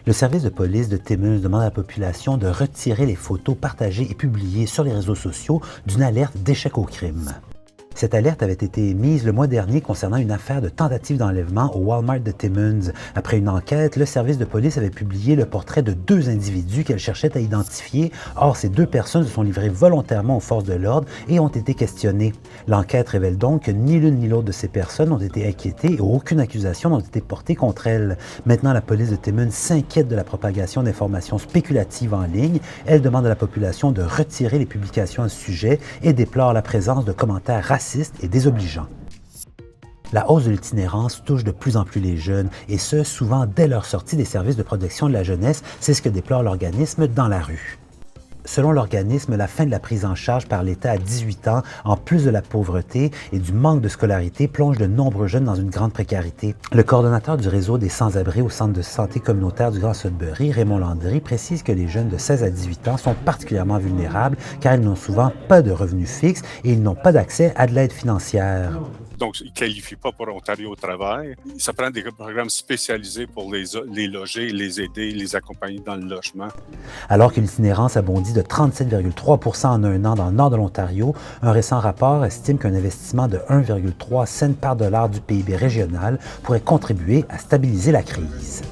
Le service de police de Timmins demande à la population de retirer les photos partagées et publiées sur les réseaux sociaux d'une alerte d'échec au crime. Cette alerte avait été émise le mois dernier concernant une affaire de tentative d'enlèvement au Walmart de Timmins. Après une enquête, le service de police avait publié le portrait de 2 individus qu'elle cherchait à identifier. Or, ces 2 personnes se sont livrées volontairement aux forces de l'ordre et ont été questionnées. L'enquête révèle donc que ni l'une ni l'autre de ces personnes n'ont été inquiétées et aucune accusation n'a été portée contre elles. Maintenant, la police de Timmins s'inquiète de la propagation d'informations spéculatives en ligne. Elle demande à la population de retirer les publications à ce sujet et déplore la présence de commentaires racistes et désobligeant. La hausse de l'itinérance touche de plus en plus les jeunes, et ce, souvent dès leur sortie des services de protection de la jeunesse, c'est ce que déplore l'organisme Dans la rue. Selon l'organisme, la fin de la prise en charge par l'État à 18 ans, en plus de la pauvreté et du manque de scolarité, plonge de nombreux jeunes dans une grande précarité. Le coordonnateur du réseau des sans-abri au centre de santé communautaire du Grand Sudbury, Raymond Landry, précise que les jeunes de 16 à 18 ans sont particulièrement vulnérables car ils n'ont souvent pas de revenus fixes et ils n'ont pas d'accès à de l'aide financière. Donc, ils ne qualifient pas pour Ontario au travail. Ça prend des programmes spécialisés pour les loger, les aider, les accompagner dans le logement. Alors que l'itinérance a bondi de 37,3 % en un an dans le nord de l'Ontario, un récent rapport estime qu'un investissement de 1,3 cents par dollar du PIB régional pourrait contribuer à stabiliser la crise.